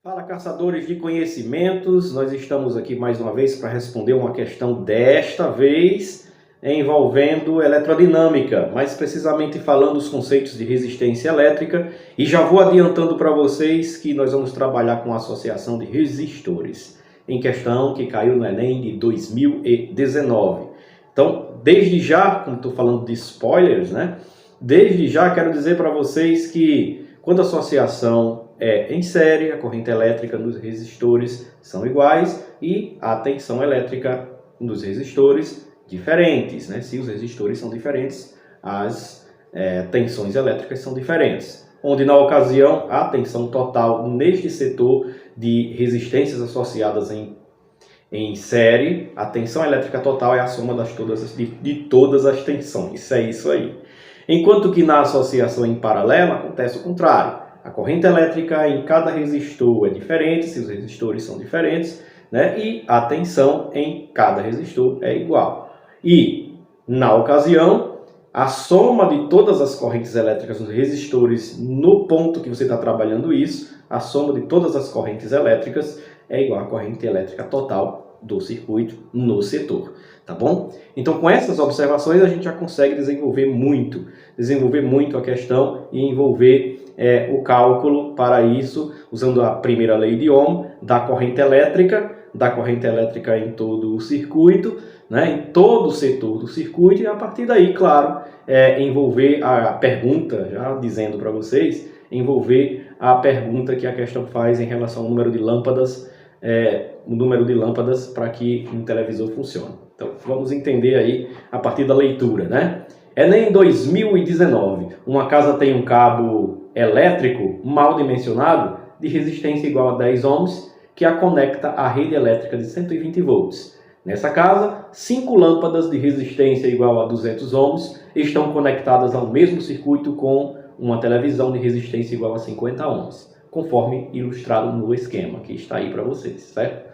Fala, caçadores de conhecimentos, nós estamos aqui mais uma vez para responder uma questão desta vez envolvendo eletrodinâmica, mais precisamente falando os conceitos de resistência elétrica, e já vou adiantando para vocês que nós vamos trabalhar com a associação de resistores, em questão que caiu no Enem de 2019. Então, desde já, como estou falando de spoilers, né? Desde já quero dizer para vocês que quando a associação é em série, a corrente elétrica nos resistores são iguais e a tensão elétrica nos resistores diferentes, né? Se os resistores são diferentes, as tensões elétricas são diferentes. Onde na ocasião a tensão total neste setor de resistências associadas em série, a tensão elétrica total é a soma de todas as tensões. É isso aí. Enquanto que na associação em paralelo acontece o contrário. A corrente elétrica em cada resistor é diferente, se os resistores são diferentes, né? E a tensão em cada resistor é igual. E, na ocasião, a soma de todas as correntes elétricas nos resistores, no ponto que você está trabalhando isso, a soma de todas as correntes elétricas é igual à corrente elétrica total do circuito no setor. Tá bom? Então, com essas observações, a gente já consegue desenvolver muito a questão e envolver o cálculo para isso, usando a primeira lei de Ohm, da corrente elétrica em todo o circuito, né, em todo o setor do circuito, e a partir daí, claro, envolver a pergunta, já dizendo para vocês, envolver a pergunta que a questão faz em relação ao número de lâmpadas, para que um televisor funcione. Então, vamos entender aí a partir da leitura, né? Enem 2019, uma casa tem um cabo elétrico mal dimensionado de resistência igual a 10 ohms que a conecta à rede elétrica de 120 volts. Nessa casa, 5 lâmpadas de resistência igual a 200 ohms estão conectadas ao mesmo circuito com uma televisão de resistência igual a 50 ohms, conforme ilustrado no esquema que está aí para vocês, certo?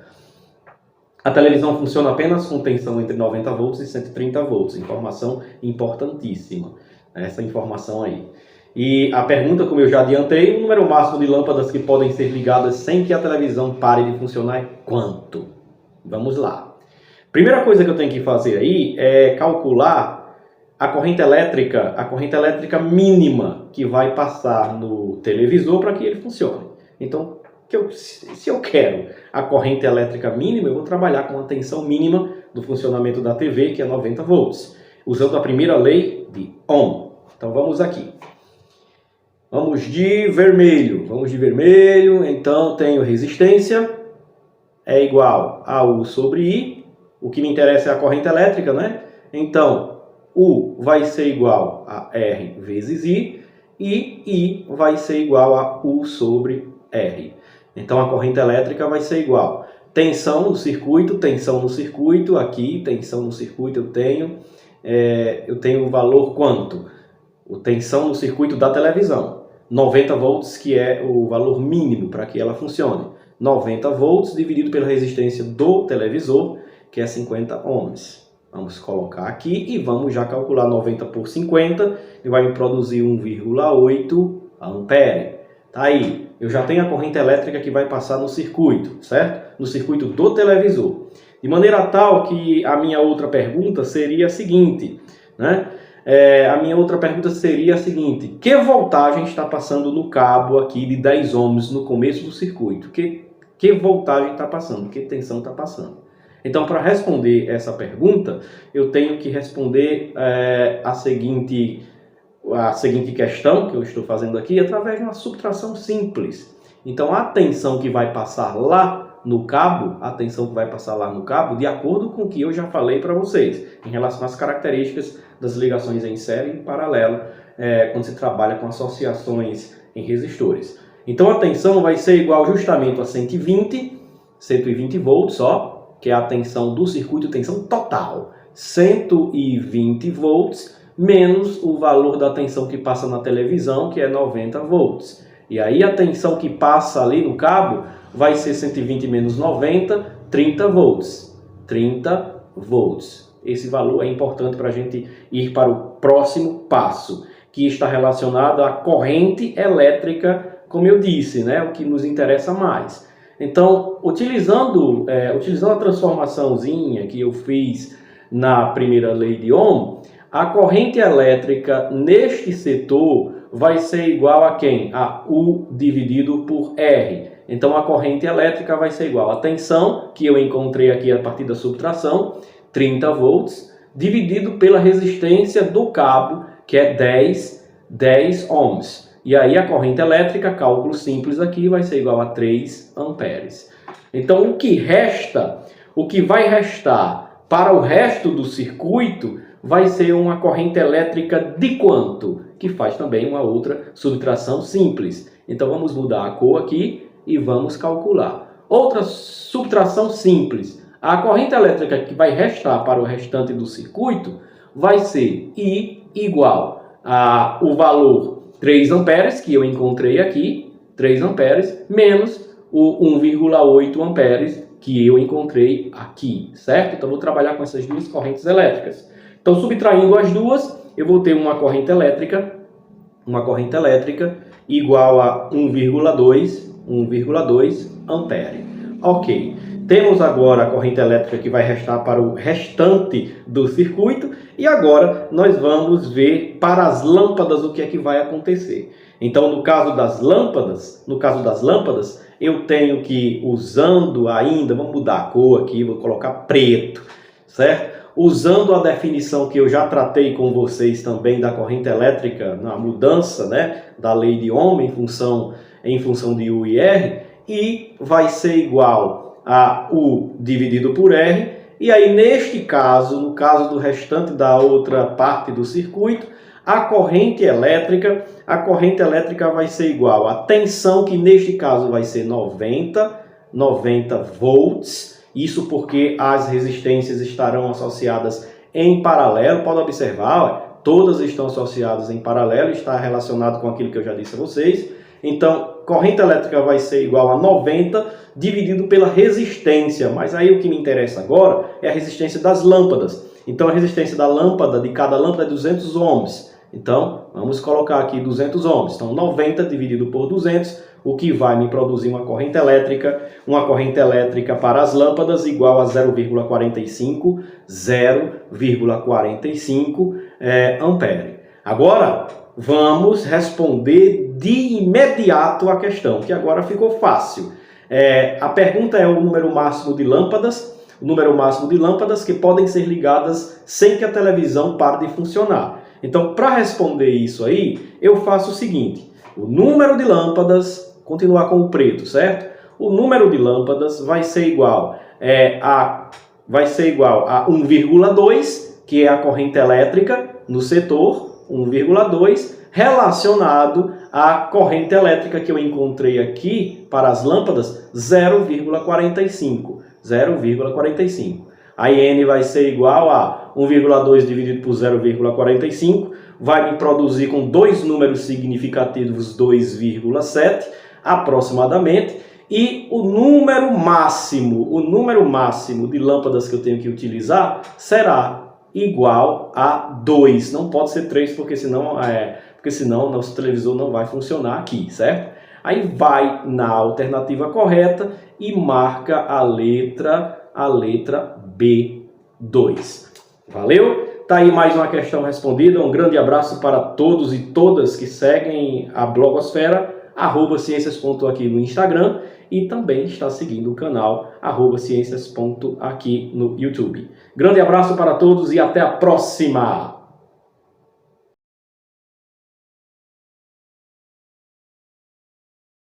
A televisão funciona apenas com tensão entre 90 volts e 130 volts. Informação importantíssima, essa informação aí. E a pergunta, como eu já adiantei, o número máximo de lâmpadas que podem ser ligadas sem que a televisão pare de funcionar é quanto? Vamos lá. Primeira coisa que eu tenho que fazer aí é calcular a corrente elétrica mínima que vai passar no televisor para que ele funcione. Então, se eu quero a corrente elétrica mínima, eu vou trabalhar com a tensão mínima do funcionamento da TV, que é 90 volts, usando a primeira lei de Ohm. Então vamos aqui. Vamos de vermelho. Então tenho resistência, é igual a U sobre I. O que me interessa é a corrente elétrica, né? Então, U vai ser igual a R vezes I, e I vai ser igual a U sobre R. Então, a corrente elétrica vai ser igual. Tensão no circuito, aqui, tensão no circuito eu tenho o valor quanto? O tensão no circuito da televisão. 90 volts, que é o valor mínimo para que ela funcione. 90 volts dividido pela resistência do televisor, que é 50 ohms. Vamos colocar aqui e vamos já calcular 90 por 50, e vai me produzir 1,8 ampere. Tá aí. Eu já tenho a corrente elétrica que vai passar no circuito, certo? No circuito do televisor. De maneira tal que a minha outra pergunta seria a seguinte, né? Que voltagem está passando no cabo aqui de 10 ohms no começo do circuito? Que voltagem está passando? Que tensão está passando? Então, para responder essa pergunta, eu tenho que responder a seguinte questão que eu estou fazendo aqui através de uma subtração simples. Então, a tensão que vai passar lá no cabo, de acordo com o que eu já falei para vocês, em relação às características das ligações em série e em paralelo, quando se trabalha com associações em resistores. Então, a tensão vai ser igual justamente a 120 volts, que é a tensão do circuito, tensão total. 120 volts menos o valor da tensão que passa na televisão, que é 90 volts. E aí a tensão que passa ali no cabo vai ser 120 menos 90, 30 volts. 30 volts. Esse valor é importante para a gente ir para o próximo passo, que está relacionado à corrente elétrica como eu disse, né, o que nos interessa mais. Então, utilizando a transformaçãozinha que eu fiz na primeira lei de Ohm, a corrente elétrica neste setor vai ser igual a quem? A U dividido por R. Então, a corrente elétrica vai ser igual a tensão, que eu encontrei aqui a partir da subtração, 30 volts, dividido pela resistência do cabo, que é 10 ohms. E aí a corrente elétrica, cálculo simples aqui, vai ser igual a 3 amperes. Então, o que vai restar para o resto do circuito vai ser uma corrente elétrica de quanto? Que faz também uma outra subtração simples. Então, vamos mudar a cor aqui e vamos calcular. Outra subtração simples. A corrente elétrica que vai restar para o restante do circuito vai ser I igual ao valor 3 amperes, que eu encontrei aqui, 3 amperes, menos o 1,8 amperes, que eu encontrei aqui, certo? Então, vou trabalhar com essas duas correntes elétricas. Então, subtraindo as duas, eu vou ter uma corrente elétrica igual a 1,2 ampere. Ok. Temos agora a corrente elétrica que vai restar para o restante do circuito e agora nós vamos ver para as lâmpadas o que é que vai acontecer. Então, no caso das lâmpadas, eu tenho que, usando ainda, vamos mudar a cor aqui, vou colocar preto, certo? Usando a definição que eu já tratei com vocês também da corrente elétrica, na mudança, né, da lei de Ohm em função de U e R, I vai ser igual a U dividido por R, e aí neste caso, no caso do restante da outra parte do circuito, a corrente elétrica vai ser igual à tensão, que neste caso vai ser 90 volts, isso porque as resistências estarão associadas em paralelo, pode observar, todas estão associadas em paralelo, está relacionado com aquilo que eu já disse a vocês. Então, corrente elétrica vai ser igual a 90 dividido pela resistência, mas aí o que me interessa agora é a resistência das lâmpadas. Então, a resistência da lâmpada, de cada lâmpada, é 200 ohms. Então, vamos colocar aqui 200 ohms. Então, 90 dividido por 200, o que vai me produzir uma corrente elétrica para as lâmpadas igual a 0,45 ampere. Agora, vamos responder de imediato a questão, que agora ficou fácil. A pergunta é o número máximo de lâmpadas, que podem ser ligadas sem que a televisão pare de funcionar. Então, para responder isso aí, eu faço o seguinte: o número de lâmpadas, continuar com o preto, certo? O número de lâmpadas vai ser igual a 1,2, que é a corrente elétrica no setor, 1,2, relacionado à corrente elétrica que eu encontrei aqui para as lâmpadas, 0,45. A N vai ser igual a 1,2 dividido por 0,45, vai me produzir com dois números significativos 2,7 aproximadamente, e o número máximo de lâmpadas que eu tenho que utilizar será igual a 2. Não pode ser 3, porque senão nosso televisor não vai funcionar aqui, certo? Aí vai na alternativa correta e marca a letra B2. Valeu? Tá aí mais uma questão respondida. Um grande abraço para todos e todas que seguem a blogosfera, @ciências.aqui no Instagram, e também está seguindo o canal @ciências.aqui no YouTube. Grande abraço para todos e até a próxima!